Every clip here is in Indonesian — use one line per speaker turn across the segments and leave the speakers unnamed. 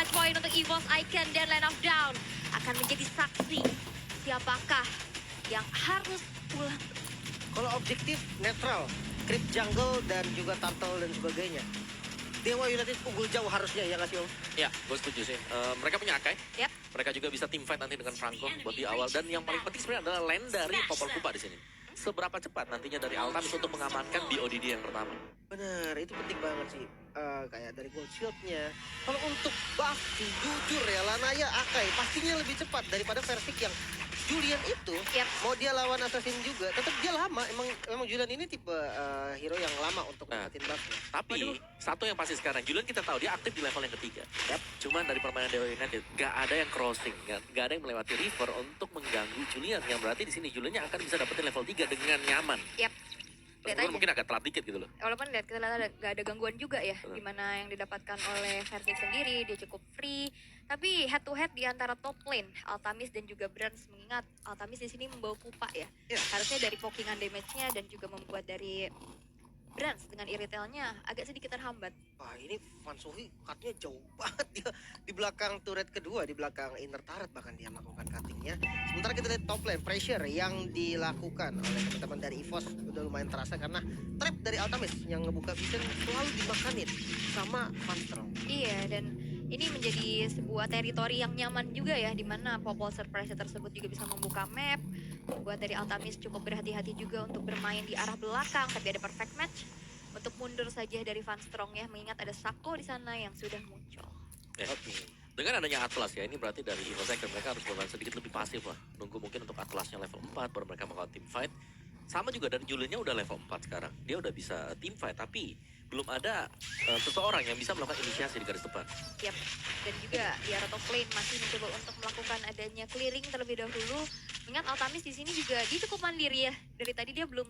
match point untuk EVOS Icon dan Land of Down akan menjadi saksi siapakah yang harus pulang.
Kalau objektif netral, creep jungle dan juga turtle dan sebagainya. Dewa United unggul jauh harusnya ya nggak sih Om?
Ya, gue setuju sih. Mereka punya Akai.
Yap.
Mereka juga bisa team fight nanti dengan Franco buat di awal. Dan yang paling penting sebenarnya adalah lane dari Popol Kupa di sini. Seberapa cepat nantinya dari Altamis untuk mengamankan BODD yang pertama.
Bener, itu penting banget sih. Kayak dari gold shieldnya. Kalau untuk buff, jujur ya, Lanaya Akai pastinya lebih cepat daripada Versik yang Julian itu.
Yap.
Mau dia lawan Assassin juga, tetap dia lama. Emang Julian ini tipe hero yang lama untuk
Nah,
dapetin buffnya.
Tapi, satu yang pasti sekarang, Julian kita tahu dia aktif di level yang ketiga.
Yap.
Cuman dari permainan Dewa United, gak ada yang crossing, gak ada yang melewati river untuk mengganggu Julian. Yang berarti di sini Juliannya akan bisa dapetin level 3 dengan nyaman.
Yap. Lihat
Meskipun
aja.
mungkin agak telat dikit gitu loh.
Walaupun lihat kita lihat gak ada gangguan juga ya, dimana yang didapatkan oleh Versik sendiri dia cukup free. Tapi head to head di antara top lane Altamis dan juga Brands, mengingat Altamis di sini membawa Kupa ya.
Ya.
Harusnya dari pokingan damage-nya dan juga membuat dari Brands dengan iritelnya agak sedikit terhambat.
Wah ini Van Sohi cutnya jauh banget dia di belakang turret kedua, di belakang inner turret bahkan dia melakukan cuttingnya. Sementara kita lihat top lane pressure yang dilakukan oleh teman-teman dari EVOS udah lumayan terasa karena trap dari Altamis yang ngebuka vision selalu dimakanin sama Van Strong.
Iya, dan ini menjadi sebuah teritori yang nyaman juga ya, di mana Popol Surprise tersebut juga bisa membuka map, membuat dari Altamis cukup berhati-hati juga untuk bermain di arah belakang, tapi ada perfect match untuk mundur saja dari Van Strong ya, mengingat ada Sako di sana yang sudah muncul.
Ya.
Oke.
Dengan adanya Atlas ya, ini berarti dari EVOS Icon mereka harus bermain sedikit lebih pasif lah. Nunggu mungkin untuk Atlasnya level 4 baru mereka melakukan team fight. Sama juga dari Juliannya udah level 4 sekarang. Dia udah bisa team fight, tapi belum ada seseorang yang bisa melakukan inisiasi di garis depan.
Yap, dan juga di arah top lane masih mencoba untuk melakukan adanya clearing terlebih dahulu. Mengingat Altamis di sini juga dia cukup mandiri ya, dari tadi dia belum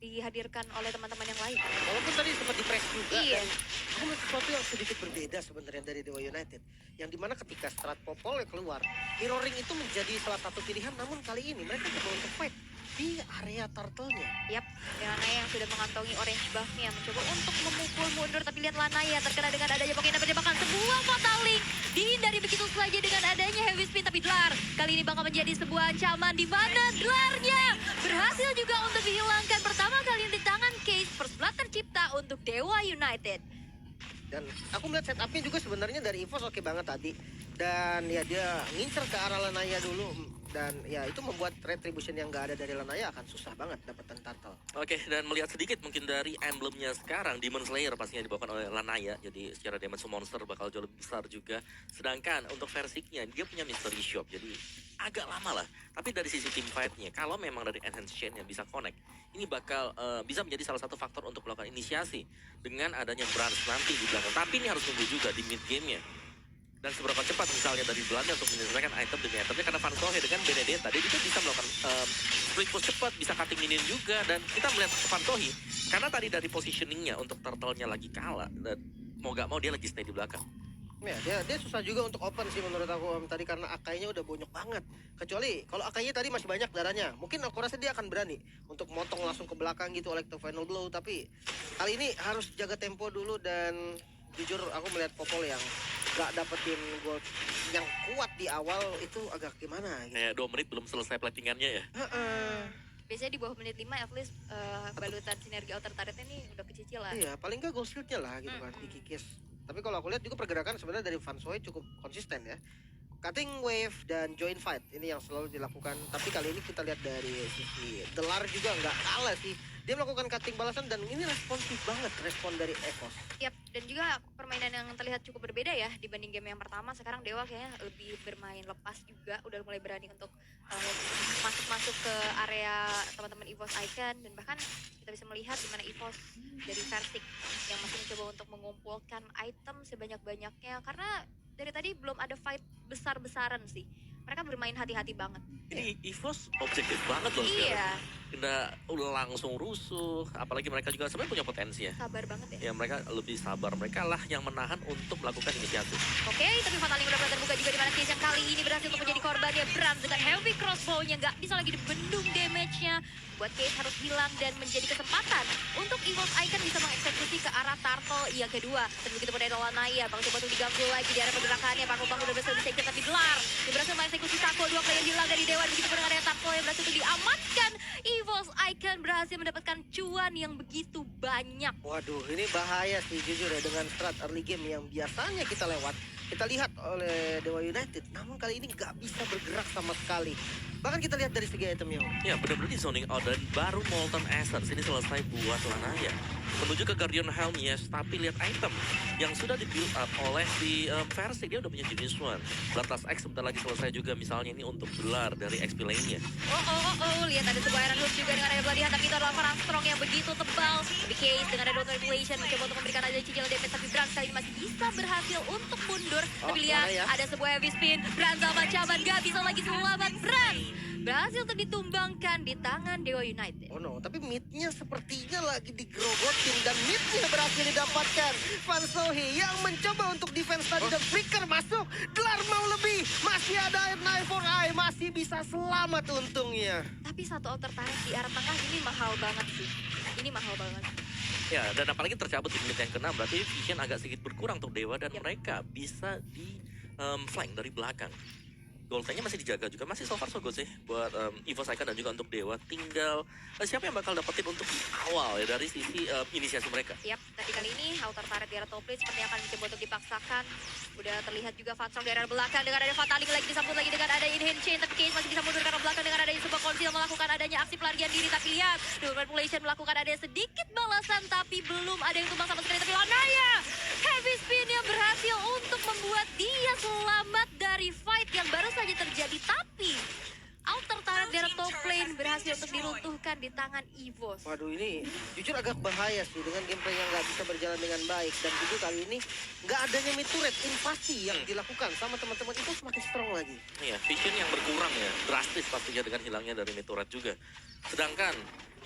dihadirkan oleh teman-teman yang lain.
Walaupun tadi sempat di-press juga,
Iya.
dan aku melihat sesuatu yang sedikit berbeda sebenarnya dari Dewa United. Yang dimana ketika Strat Popol keluar, mirroring itu menjadi salah satu pilihan, namun kali ini mereka coba untuk fight di area turtle-nya.
Yap, Lanaya yang sudah mengantongi orange buff-nya mencoba untuk memukul mundur, tapi lihat Lanaya terkena dengan adanya pokin penembakan sebuah fatal link. Dihindari begitu saja dengan adanya heavy spin, tapi Dlar kali ini bakal menjadi sebuah ancaman di mana Dlarnya berhasil juga untuk dihilangkan pertama kali di tangan Case. First blood tercipta untuk Dewa United.
Dan aku melihat setup-nya juga sebenarnya dari EVOS oke banget tadi. Dan ya dia ngincer ke arah Lanaya dulu. Dan ya itu membuat retribution yang gak ada dari Lanaya akan susah banget dapetan turtle.
Oke, dan melihat sedikit mungkin dari emblemnya sekarang, Demon Slayer pastinya dibawakan oleh Lanaya. Jadi secara damage monster bakal jauh lebih besar juga. Sedangkan untuk Versiknya, dia punya mystery shop. Jadi agak lama lah. Tapi dari sisi team fight-nya, kalau memang dari Enhanced Chain yang bisa connect, ini bakal bisa menjadi salah satu faktor untuk melakukan inisiasi dengan adanya Brands nanti di belakang. Tapi ini harus tunggu juga di mid game-nya. Dan seberapa cepat misalnya dari Belanda untuk menyelesaikan item demi itemnya, karena Van Sohe dengan Benedetta dia juga bisa melakukan split push cepat, bisa cutting minion juga. Dan kita melihat Van Sohe karena tadi dari positioningnya untuk turtle-nya lagi kalah, dan mau gak mau dia lagi stay di belakang.
Ya, dia susah juga untuk open sih menurut aku Om, tadi karena Akainya udah bonyok banget. Kecuali kalau Akainya tadi masih banyak darahnya, mungkin aku rasa dia akan berani untuk motong langsung ke belakang gitu oleh final blow. Tapi kali ini harus jaga tempo dulu, dan jujur aku melihat Popol yang gak dapetin gold yang kuat di awal itu agak gimana gitu.
Kayak 2 menit belum selesai platingannya ya.
Biasanya di bawah menit 5 at least balutan sinergi outer turret ini udah kecicil lah.
Iya, paling gak gold shieldnya lah gitu kan, dikikis. Tapi kalau aku lihat juga pergerakan sebenarnya dari Van Soe cukup konsisten ya. Cutting wave dan join fight ini yang selalu dilakukan. Tapi kali ini kita lihat dari sisi Delar juga nggak kalah sih. Dia melakukan cutting balasan dan ini responsif banget respon dari EVOS.
Yap, dan juga permainan yang terlihat cukup berbeda ya dibanding game yang pertama. Sekarang Dewa kayaknya lebih bermain lepas juga, udah mulai berani untuk masuk-masuk ke area teman-teman EVOS Icon. Dan bahkan kita bisa melihat di mana EVOS dari Versik yang masih mencoba untuk mengumpulkan item sebanyak-banyaknya. Karena dari tadi belum ada fight besar-besaran sih. mereka bermain hati-hati banget.
Ini EVOS objektif banget loh sekarang.
Iya,
Kena langsung rusuh, apalagi mereka juga sebenarnya punya potensi ya.
sabar banget ya.
Ya mereka lebih sabar, mereka lah yang menahan untuk melakukan inisiatif.
Oke, tapi Fataling udah mulai terbuka juga di mana Case yang kali ini berhasil untuk menjadi korbannya. Brand dengan heavy crossbow-nya nggak bisa lagi dibendung damage-nya. Buat Case harus hilang dan menjadi kesempatan untuk EVOS Icon bisa mengeksekusi ke arah Turtle yang kedua. Dan begitu pada Lanaya, Bang coba untuk diganggu lagi di area pergerakannya. Bang udah berhasil di-secure tapi Blar dia berhasil mengeksekusi Sako. Dua player hilang dari Dewa. Begitu pada area Turtle yang berhasil untuk diamankan. EVOS Icon berhasil mendapatkan cuan yang begitu banyak.
Waduh, ini bahaya sih jujur ya dengan strat early game yang biasanya kita lewat. Kita lihat oleh Dewa United, namun kali ini nggak bisa bergerak sama sekali. Bahkan kita lihat dari segi itemnya.
Ya benar-benar di zoning out dan baru Molten Essence ini selesai buat Lanaya. Menuju ke Guardian Helm, yes, tapi lihat item yang sudah di-build up oleh si Versi, dia udah punya Genius One. Bloodlust X sebentar lagi selesai juga, misalnya ini untuk gelar dari XP lane-nya.
Lihat ada sebuah Iron Hook juga dengan ada pelatihan, tapi itu adalah orang strong yang begitu tebal. Tapi Case dengan ada Dot Manipulation mencoba untuk memberikan aja cicilan damage, tapi Brand kali ini masih bisa berhasil untuk mundur. Tapi lihat
mana ya?
ada sebuah heavy spin, Brand sama Caban gak bisa lagi selamat. Brand berhasil untuk ditumbangkan di tangan Dewa United.
Oh no, tapi mid-nya sepertinya lagi digerogotin dan mid-nya berhasil didapatkan. Van Sohi yang mencoba untuk defense tadi dan Flicker masuk. Gelar mau lebih, masih ada Eye for Eye, masih bisa selamat untungnya.
Tapi satu outer turret di arah tengah ini mahal banget sih. Ini mahal banget.
Ya, dan apalagi tercabut di menit yang ke-6, berarti vision agak sedikit berkurang untuk Dewa dan
Yep.
mereka bisa di flank dari belakang. Gold-nya masih dijaga juga, masih so far so good sih buat EVOS Icon dan juga untuk Dewa. Tinggal siapa yang bakal dapetin untuk di awal ya dari sisi inisiasi mereka.
Siap, tapi kali ini outer turret di arah top lane seperti akan dicoba untuk dipaksakan. Udah terlihat juga Fatstrong di arah belakang dengan ada Fataling lagi disambut lagi dengan ada Inhand Chain. Tapi Case masih bisa mundur ke arah belakang dengan adanya sebuah konsil melakukan adanya aksi pelarian diri. Tapi lihat, Dual Manipulation melakukan adanya sedikit balasan tapi belum ada yang tumbang sama sekali. Tapi Lanaya, heavy spin yang berhasil untuk membuat dia selamat dari fight yang baru saja terjadi. Tapi outer turret dari top lane berhasil untuk diruntuhkan di tangan EVOS.
Waduh, ini jujur agak bahaya sih dengan gameplay yang nggak bisa berjalan dengan baik. Dan jujur kali ini nggak adanya mid turret invasi yang dilakukan sama teman-teman itu semakin strong lagi.
Iya, vision yang berkurang ya, drastis pastinya dengan hilangnya dari Miturat juga. Sedangkan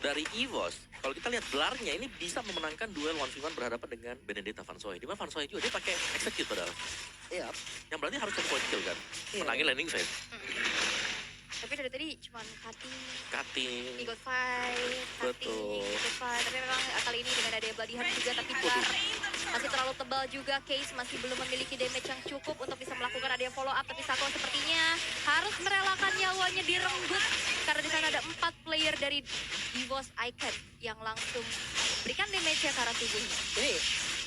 dari EVOS, kalau kita lihat gelarnya ini bisa memenangkan duel 1v1 berhadapan dengan Benedetta Van Soy. Dimana Van Soy juga dia pakai execute padahal.
Iya.
Yang berarti harus jadi point kill kan.
Iya.
Menangin landing phase.
Tapi dari tadi cuman
Cutting.
ikut fight,
Betul.
ikut fight. Tapi memang kali ini dengan ada Bloodihan juga, tapi Blar masih terlalu tebal juga. Case masih belum memiliki damage yang cukup untuk bisa melakukan ada yang follow up. Tapi Sako sepertinya harus merelakan nyawanya direnggut. Karena di sana ada 4 player dari EVOS Icon yang langsung berikan damage ke arah tubuhnya.
Ini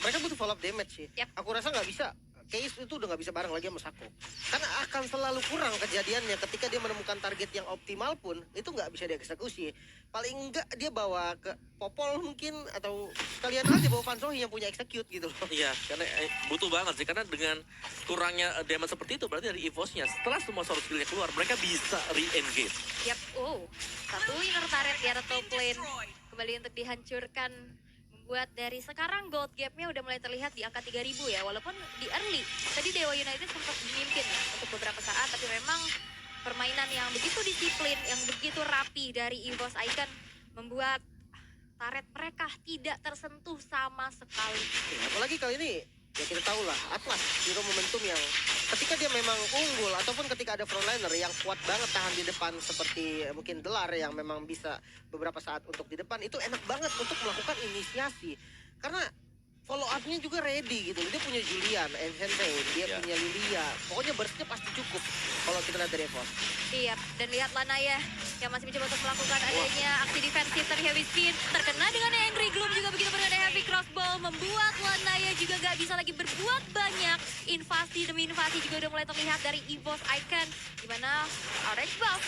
mereka butuh follow up damage sih.
Yap.
Aku rasa nggak bisa. Case itu udah nggak bisa bareng lagi sama Sako. Karena akan selalu kurang kejadiannya ketika dia menemukan target yang optimal pun itu nggak bisa dieksekusi. Paling enggak dia bawa ke Popol mungkin atau sekalian aja bawa Van Sohi yang punya execute gitu loh.
Iya, karena butuh banget sih. Karena dengan kurangnya damage seperti itu, berarti dari EVOS-nya setelah semua source skill-nya keluar, mereka bisa re-engage.
Yap, satu inner turret di arah top lane kembali untuk dihancurkan. Buat dari sekarang gold gap-nya udah mulai terlihat di angka 3.000 ya. Walaupun di early, tadi Dewa United sempat memimpin ya, untuk beberapa saat. Tapi memang permainan yang begitu disiplin, yang begitu rapi dari EVOS Icon membuat turret mereka tidak tersentuh sama sekali.
Ya, apalagi kali ini ya kita tahu lah Atlas hero momentum yang ketika dia memang unggul ataupun ketika ada frontliner yang kuat banget tahan di depan seperti mungkin Delar yang memang bisa beberapa saat untuk di depan itu enak banget untuk melakukan inisiasi karena follow up-nya juga ready gitu. Dia punya Julian, Ancient Rain, dia
Ya.
punya Lilia. Pokoknya burst-nya pasti cukup kalau kita lihat dari EVOS.
Iya, dan lihat Lanaya yang masih mencoba untuk melakukan adanya aksi defensif dari heavy spin. Terkena dengan Angry Gloom juga begitu dengan heavy crossbow. Membuat Lanaya juga gak bisa lagi berbuat banyak. Invasi demi invasi juga udah mulai terlihat dari EVOS Icon. Dimana Orange Buff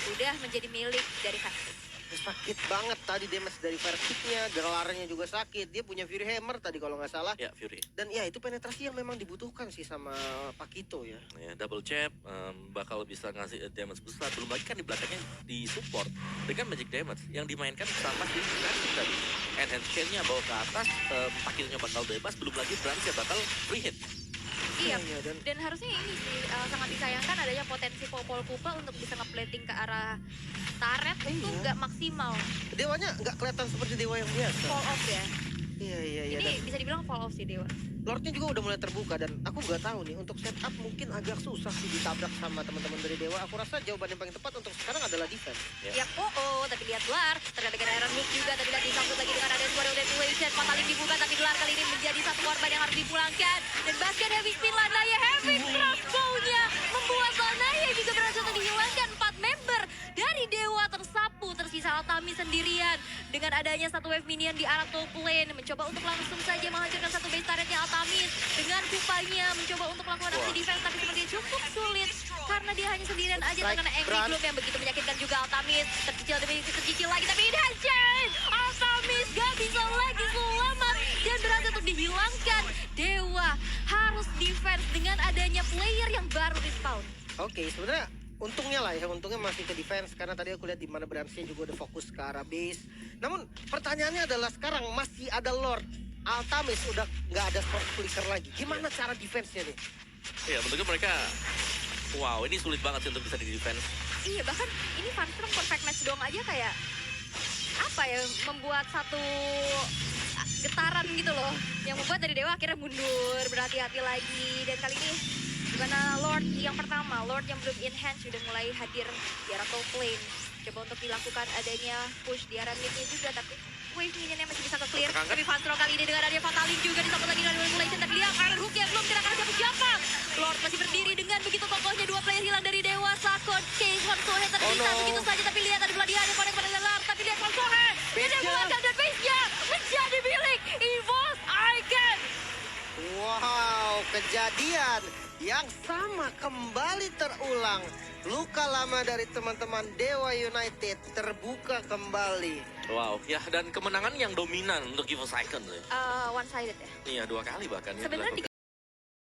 sudah menjadi milik dari Versus.
Sakit banget tadi damage dari vertiknya, gelarnya juga sakit. Dia punya Fury Hammer tadi kalau nggak salah.
Ya, Fury.
Dan ya itu penetrasi yang memang dibutuhkan sih sama Pakito ya.
Ya, double jab bakal bisa ngasih damage besar. Belum lagi kan di belakangnya di support dengan magic damage yang dimainkan sama si Francis tadi. Enhance chain-nya bawa ke atas, Pakitonya bakal bebas. Belum lagi Brans ya bakal free hit.
Iya,
dan
dan harusnya ini sih sangat disayangkan adanya potensi Popol Kupa untuk bisa nge-plating ke arah turret itu
Iya.
nggak maksimal.
Dewanya nggak kelihatan seperti dewa yang biasa.
Fall off ya.
Iya. Dan
Ini bisa dibilang fall off sih Dewa.
Lordnya juga udah mulai terbuka dan aku nggak tahu nih untuk setup mungkin agak susah sih ditabrak sama teman-teman dari Dewa. Aku rasa jawaban yang paling tepat untuk sekarang adalah defense.
Ya.
Ya, tapi lihat Lar, terkadang dengan Iron Hook juga, tapi lihat disambut lagi dengan ada Square Detonation, Fataling dibuka, tapi Lar kali ini menjadi satu korban yang harus dipulangkan. Dan basket Heavy Spin Lanaya, Heavy Crossbow-nya membuat Lanaya juga berhasil dihilangkan 4 member dari Dewa tersapu, tersisa Altami sendirian. Dengan adanya satu wave minion di arah top lane, mencoba untuk langsung saja menghancurkan satu base turretnya Altamis. Dengan kupanya mencoba untuk melakukan aksi defense, tapi sepertinya cukup sulit. Karena dia hanya sendirian aja
Strike,
terkena Angry
Bran.
Gloom yang begitu menyakitkan juga Altamis. Tercicil demi tercicil lagi, tapi ini hancur. Altamis gak bisa lagi selamat dan berhasil untuk dihilangkan. Dewa harus defense dengan adanya player yang baru respawn.
Oke, sebenarnya untungnya lah ya, untungnya masih ke defense karena tadi aku lihat di mana Bransnya juga udah fokus ke arah base. Namun pertanyaannya adalah sekarang masih ada Lord. Altamis udah nggak ada sport flicker lagi. Gimana cara defense-nya nih?
Ya, menurutku mereka, wow, ini sulit banget sih untuk bisa di defense.
Iya, bahkan ini Funstrong perfect match doang aja kayak apa ya, membuat satu getaran gitu loh, yang membuat dari Dewa akhirnya mundur, berhati-hati lagi. Dan kali ini dimana Lord yang pertama, Lord yang belum enhance sudah mulai hadir di arah top lane. Coba untuk dilakukan adanya push di arah mid-nya juga, tapi wave minionnya masih bisa ke-clear.
Terkangkat.
Tapi Funstrong kali ini dengan adanya Fataling juga disambut lagi dengan manipulation, tapi lihat Iron Hook yang belum gerakan siapa-siapa. Lord masih berdiri dengan begitu kokohnya, 2 player hilang dari Dewa. Sakon, Case, Honsohe tersisa
no.
begitu saja, tapi lihat ada Vladian yang connect pada Lar, tapi lihat Honsohe. Dia
Base-nya.
mengeluarkan dan base-nya menjadi milik EVOS Icon.
Wow, kejadian yang sama kembali terulang. Luka lama dari teman-teman Dewa United terbuka kembali.
Wow, ya dan kemenangan yang dominan untuk EVOS Icon.
One sided ya.
Iya, 2 kali bahkan. ya
Sebenarnya
dilakukan.